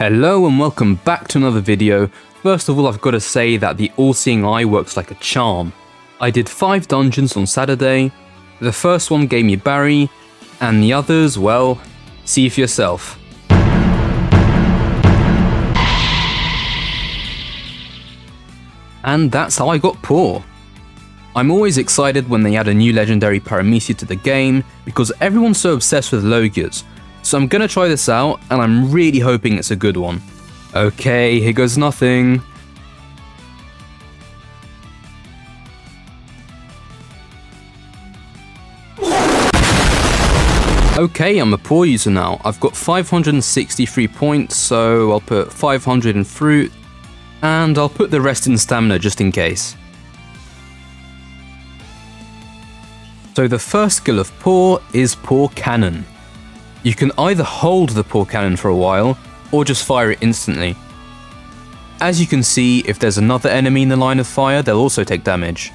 Hello and welcome back to another video. First of all, I've got to say that the all-seeing eye works like a charm. I did 5 dungeons on Saturday. The first one gave me Barry, and the others, well, see for yourself. And that's how I got Paw. I'm always excited when they add a new legendary Paramecia to the game because everyone's so obsessed with Logias. So I'm gonna try this out, and I'm really hoping it's a good one. Okay, here goes nothing. Okay, I'm a Paw user now. I've got 563 points, so I'll put 500 in fruit, and I'll put the rest in stamina just in case. So the first skill of Paw is Paw Cannon. You can either hold the Paw Cannon for a while, or just fire it instantly. As you can see, if there's another enemy in the line of fire, they'll also take damage.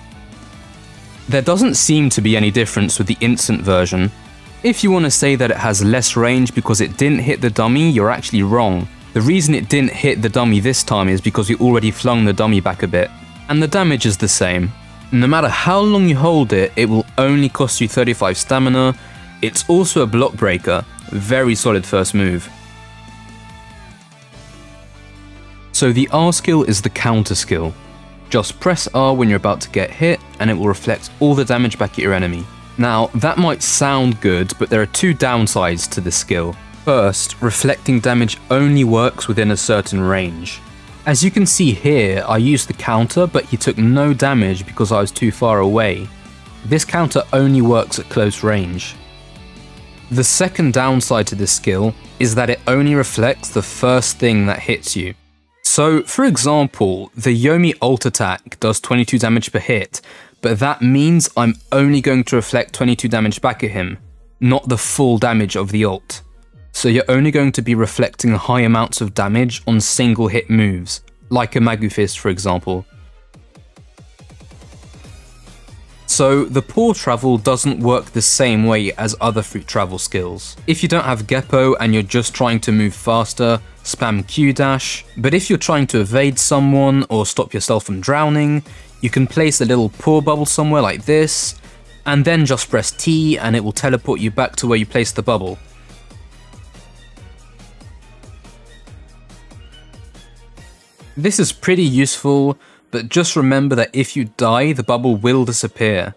There doesn't seem to be any difference with the instant version. If you want to say that it has less range because it didn't hit the dummy, you're actually wrong. The reason it didn't hit the dummy this time is because we already flung the dummy back a bit. And the damage is the same. No matter how long you hold it, it will only cost you 35 stamina. It's also a block breaker. Very solid first move. So the R skill is the counter skill. Just press R when you're about to get hit and it will reflect all the damage back at your enemy. Now that might sound good, but there are 2 downsides to this skill. First, reflecting damage only works within a certain range. As you can see here, I used the counter but he took no damage because I was too far away. This counter only works at close range. The second downside to this skill is that it only reflects the first thing that hits you. So, for example, the Yomi ult attack does 22 damage per hit, but that means I'm only going to reflect 22 damage back at him, not the full damage of the ult. So you're only going to be reflecting high amounts of damage on single hit moves, like a Magu Fist for example. So the Paw travel doesn't work the same way as other fruit travel skills. If you don't have Geppo and you're just trying to move faster, spam Q dash, but if you're trying to evade someone or stop yourself from drowning, you can place a little Paw bubble somewhere like this, and then just press T and it will teleport you back to where you placed the bubble. This is pretty useful, but just remember that if you die, the bubble will disappear.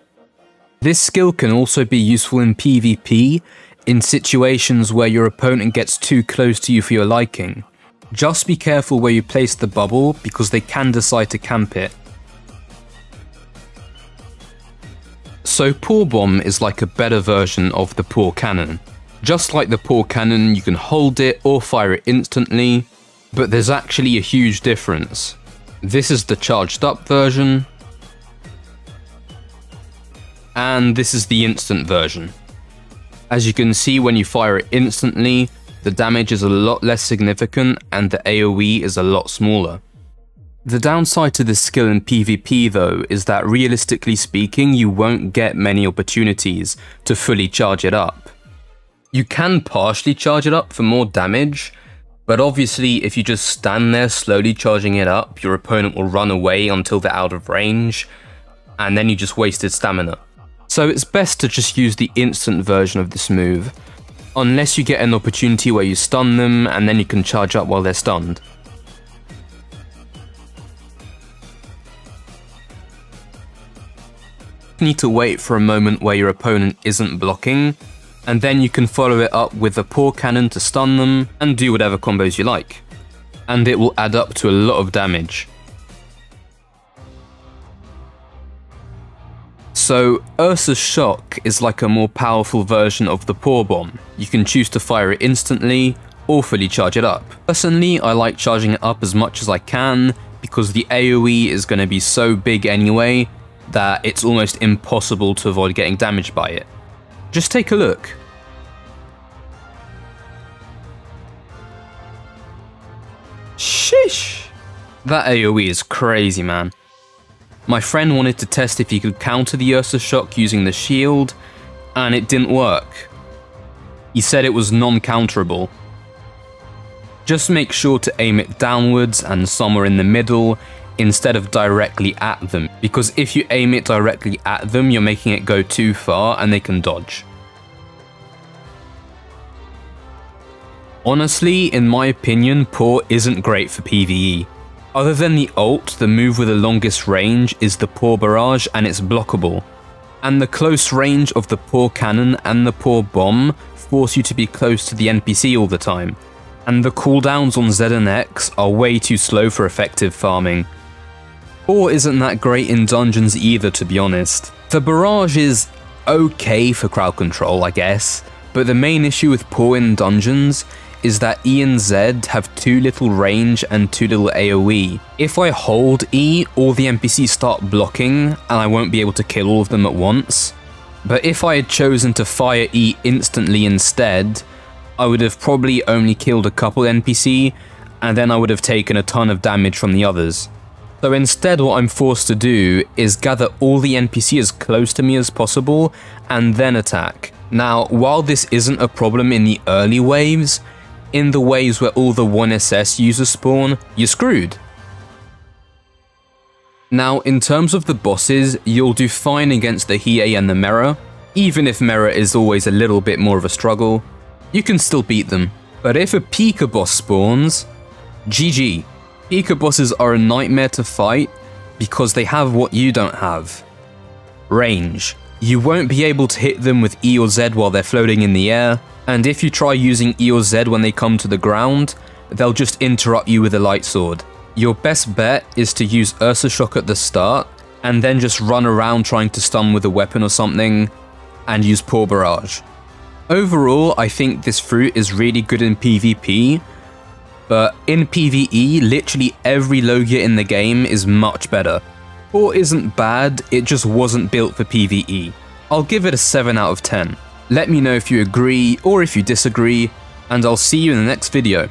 This skill can also be useful in PvP, in situations where your opponent gets too close to you for your liking. Just be careful where you place the bubble, because they can decide to camp it. So Paw Bomb is like a better version of the Paw Cannon. Just like the Paw Cannon, you can hold it or fire it instantly, but there's actually a huge difference. This is the charged up version, and this is the instant version. As you can see, when you fire it instantly, the damage is a lot less significant and the AoE is a lot smaller. The downside to this skill in PvP though is that realistically speaking, you won't get many opportunities to fully charge it up. You can partially charge it up for more damage, but obviously if you just stand there slowly charging it up, your opponent will run away until they're out of range, and then you just wasted stamina. So it's best to just use the instant version of this move, unless you get an opportunity where you stun them and then you can charge up while they're stunned. You need to wait for a moment where your opponent isn't blocking, and then you can follow it up with a Paw Cannon to stun them and do whatever combos you like. And it will add up to a lot of damage. So Ursus Shock is like a more powerful version of the Paw Bomb. You can choose to fire it instantly or fully charge it up. Personally, I like charging it up as much as I can because the AoE is going to be so big anyway that it's almost impossible to avoid getting damaged by it. Just take a look. Sheesh! That AoE is crazy, man. My friend wanted to test if he could counter the Ursus Shock using the shield, and it didn't work. He said it was non-counterable. Just make sure to aim it downwards and somewhere in the middle instead of directly at them, because if you aim it directly at them, you're making it go too far and they can dodge. Honestly, in my opinion, Paw isn't great for PvE. Other than the ult, the move with the longest range is the Paw Barrage, and it's blockable. And the close range of the Paw Cannon and the Paw Bomb force you to be close to the NPC all the time. And the cooldowns on Z and X are way too slow for effective farming. Paw isn't that great in dungeons either, to be honest. The Barrage is okay for crowd control, I guess, but the main issue with Paw in dungeons is that E and Z have too little range and too little AoE. If I hold E, all the NPCs start blocking and I won't be able to kill all of them at once. But if I had chosen to fire E instantly instead, I would have probably only killed a couple NPC, and then I would have taken a ton of damage from the others. So instead, what I'm forced to do is gather all the NPC as close to me as possible and then attack. Now, while this isn't a problem in the early waves, in the waves where all the 1SS users spawn, you're screwed. Now, in terms of the bosses, you'll do fine against the Hiei and the Mera. Even if Mera is always a little bit more of a struggle, you can still beat them. But if a Pika boss spawns, GG. Pika bosses are a nightmare to fight because they have what you don't have. Range. You won't be able to hit them with E or Z while they're floating in the air, and if you try using E or Z when they come to the ground, they'll just interrupt you with a light sword. Your best bet is to use Ursus Shock at the start, and then just run around trying to stun with a weapon or something, and use Paw Barrage. Overall, I think this fruit is really good in PvP, but in PvE, literally every Logia in the game is much better. Paw isn't bad, it just wasn't built for PvE. I'll give it a 7 out of 10. Let me know if you agree or if you disagree, and I'll see you in the next video.